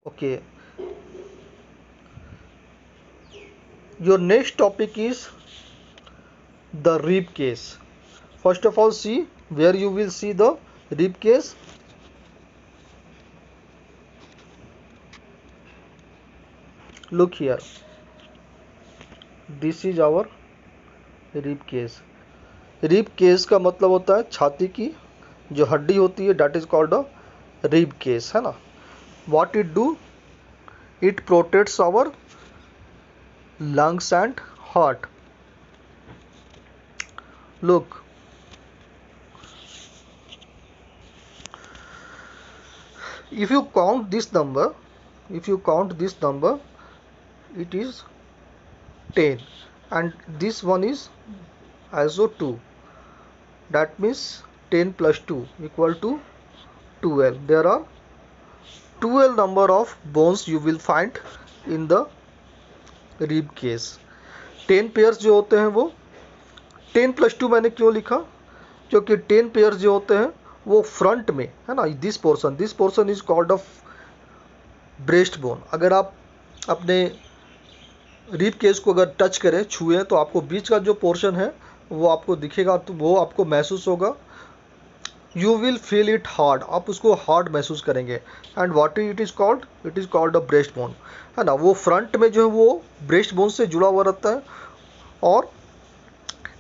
Okay, your next topic is the rib case. First of all, see where you will see the rib case. Look here, this is our rib case. Rib cage का मतलब होता है छाती की जो हड्डी होती है, that is called a rib cage, है ना. What it do, it protects our lungs and heart. Look, if you count this number, it is 10, and this one is also 2. That means 10 plus 2 equal to 12. There are 12 number of bones you will find in the rib case. 10 pairs जो होते हैं वो 10 plus 2 मैंने क्यों लिखा, क्योंकि 10 pair जो होते हैं वो फ्रंट में है ना. This portion is called off breast bone. अगर आप अपने रिब केस को अगर टच करें, छुए, तो आपको बीच का जो पोर्शन है वो आपको दिखेगा, तो वो आपको महसूस होगा. You will feel it hard, आप उसको हार्ड महसूस करेंगे. And what it is called a breast bone, है ना. वो फ्रंट में जो है वो ब्रेस्ट बोन से जुड़ा हुआ रहता है, और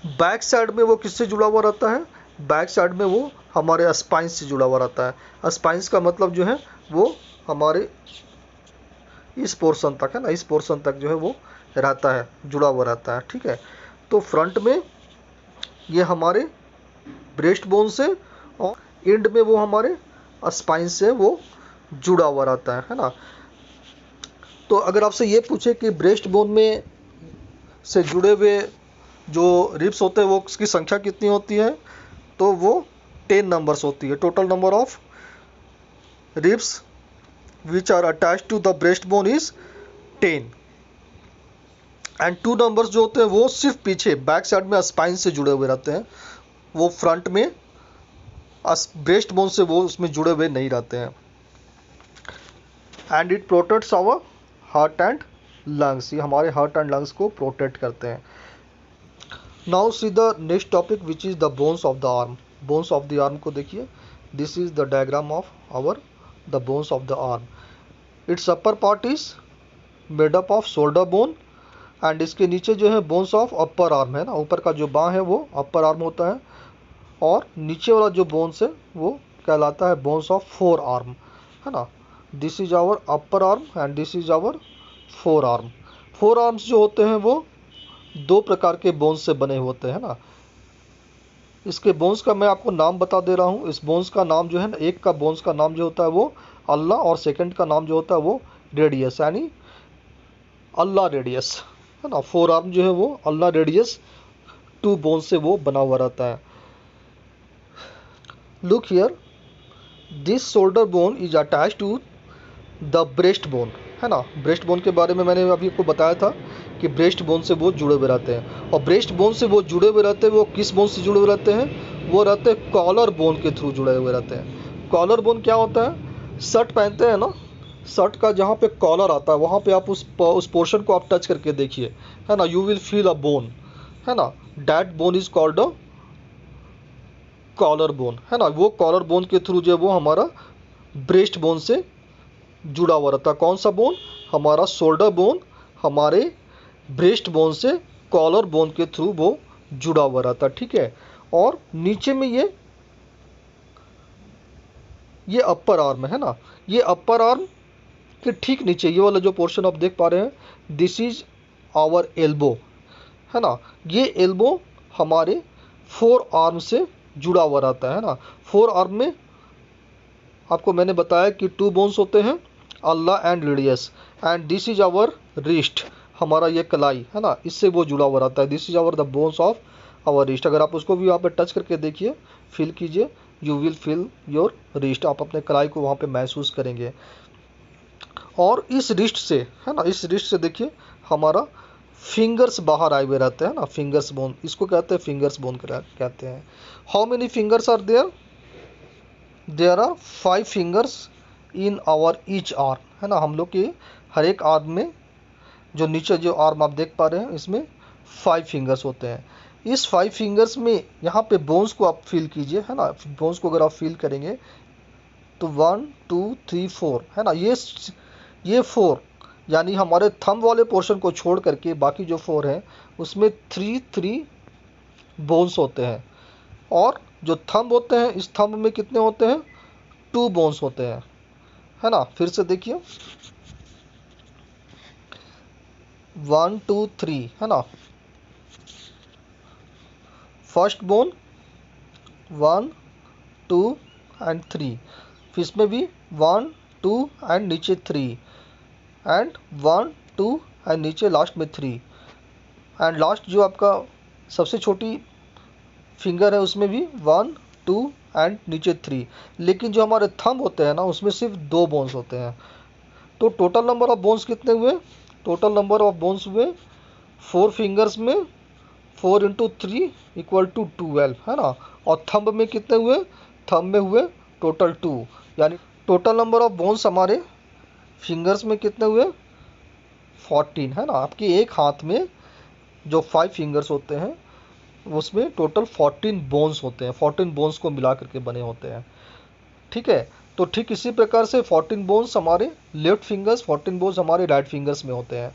बैक साइड में वो किससे जुड़ा हुआ रहता है, बैक साइड में वो हमारे स्पाइन से जुड़ा हुआ रहता है. स्पाइंस का मतलब जो है वो हमारे इस पोर्शन तक, है ना, इस पोर्शन तक जो है वो रहता है, जुड़ा हुआ रहता है. ठीक है, तो फ्रंट में ये हमारे ब्रेस्ट बोन से, और एंड में वो हमारे स्पाइन से वो जुड़ा हुआ रहता है ना. तो अगर आपसे ये पूछे कि ब्रेस्ट बोन में से जुड़े हुए जो रिब्स होते हैं वो उसकी संख्या कितनी होती है, तो वो 10 नंबर्स होती है. Total number of ribs which are attached to the breast bone is 10. And 2 numbers जो होते हैं वो सिर्फ पीछे बैक साइड में स्पाइन से जुड़े हुए रहते हैं, वो फ्रंट में ब्रेस्ट बोन से वो उसमें जुड़े हुए नहीं रहते हैं. And it protects our heart and lungs, ये हमारे हार्ट एंड लंग्स को प्रोटेक्ट करते हैं. Now see the next topic which is the bones of the arm. Bones of the arm को देखिए, this is the diagram of our the bones of the arm. Its upper part is made up of shoulder bone, and इसके नीचे जो है bones of upper arm, है ना. ऊपर का जो बाँ है वो अपर आर्म होता है, और नीचे वाला जो बोन्स है वो कहलाता है बोन्स ऑफ फोर आर्म, है ना. This is our upper arm and this is our forearm. Forearms जो होते हैं वो 2 प्रकार के बोन्स से बने होते हैं ना. इसके बोन्स का मैं आपको नाम बता दे रहा हूँ. इस बोन्स का नाम जो है ना, एक का बोन्स का नाम जो होता है वो अल्लाह, और सेकंड का नाम जो होता है वो रेडियस, यानी अल्लाह रेडियस, है ना. फोर आर्म जो है वो अल्लाह रेडियस 2 बोन्स से वो बना हुआ रहता है. Look here, this shoulder bone is attach to the breast bone, है ना. ब्रेस्ट बोन के बारे में मैंने अभी आपको बताया था कि ब्रेस्ट बोन से वो जुड़े हुए रहते हैं, और ब्रेस्ट बोन से वो जुड़े हुए रहते हैं, वो किस बोन से जुड़े हुए रहते हैं, वो रहते हैं कॉलर बोन के थ्रू जुड़े हुए रहते हैं. कॉलर बोन क्या होता है, शर्ट पहनते हैं ना, शर्ट का जहाँ पे कॉलर आता है वहाँ पे आप उस पोर्शन को आप टच करके देखिए, है ना. You will feel a bone, है ना. That bone is called a collar bone, है ना. वो कॉलर बोन के थ्रू जो है वो हमारा ब्रेस्ट बोन से जुड़ा हुआ रहता है. कौन सा बोन, हमारा शोल्डर बोन हमारे ब्रेस्ट बोन से कॉलर बोन के थ्रू वो जुड़ा हुआ रहता है. ठीक है, और नीचे में ये अपर आर्म है ना. ये अपर आर्म के ठीक नीचे ये वाला जो पोर्शन आप देख पा रहे हैं, दिस इज आवर एल्बो, है ना. ये एल्बो हमारे फोर आर्म से जुड़ा हुआ रहता है ना. फोर आर्म में आपको मैंने बताया कि 2 बोन्स होते हैं, ulna and radius, and this is our wrist, हमारा ये कलाई, है ना, इससे वो जुड़ा हुआ रहता है. This is our the bones of our wrist. अगर आप उसको भी वहाँ पे टच करके देखिए, फील कीजिए, you will feel your wrist, आप अपने कलाई को वहाँ पे महसूस करेंगे. और इस रिस्ट से, है ना, इस रिस्ट से देखिए हमारा फिंगर्स बाहर आए हुए रहते हैं ना. फिंगर्स बोन, इसको कहते हैं फिंगर्स बोन कहते हैं. How many fingers are there, there are 5 fingers in our each arm, है ना, हम लोग के हर एक आर्म में, जो नीचे जो आर्म आप देख पा रहे हैं इसमें 5 फिंगर्स होते हैं। इस 5 फिंगर्स में यहाँ पे बोन्स को आप फील कीजिए, है ना, बोन्स को अगर आप फील करेंगे तो 1 2 3 4, है ना, ये 4, यानी हमारे थंब वाले पोर्शन को छोड़ करके बाकी जो 4 हैं उसमें 3 बोन्स होते हैं। और जो थंब होते हैं, इस थंब में कितने होते हैं, 2 बोन्स होते हैं, है ना। फिर से देखिए 1 2 3, है ना, फर्स्ट बोन 1 2 एंड 3, फिर इसमें भी 1 2 एंड नीचे 3, एंड 1 2 एंड नीचे लास्ट में 3, एंड लास्ट जो आपका सबसे छोटी फिंगर है उसमें भी 1 2 एंड नीचे 3। लेकिन जो हमारे थंब होते हैं ना उसमें सिर्फ 2 बोन्स होते हैं। तो टोटल नंबर ऑफ बोन्स कितने हुए, टोटल नंबर ऑफ बोन्स हुए 4 फिंगर्स में 4 इंटू 3 इक्वल टू 12, है ना। और थंब में कितने हुए, थंब में हुए टोटल 2, यानी टोटल नंबर ऑफ बोन्स हमारे फिंगर्स में कितने हुए 14, है ना। आपके एक हाथ में जो 5 फिंगर्स होते हैं उसमें टोटल 14 बोन्स होते हैं, 14 बोन्स को मिला करके बने होते हैं, ठीक है। तो ठीक इसी प्रकार से 14 बोन्स हमारे लेफ्ट फिंगर्स, 14 बोन्स हमारे राइट फिंगर्स में होते हैं।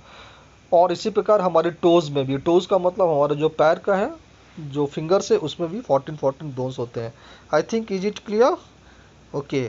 और इसी प्रकार हमारे टोज़ में भी, टोज़ का मतलब हमारा जो पैर का है, जो फिंगर्स है उसमें भी 14 बोन्स होते हैं। I think is it clear? Okay.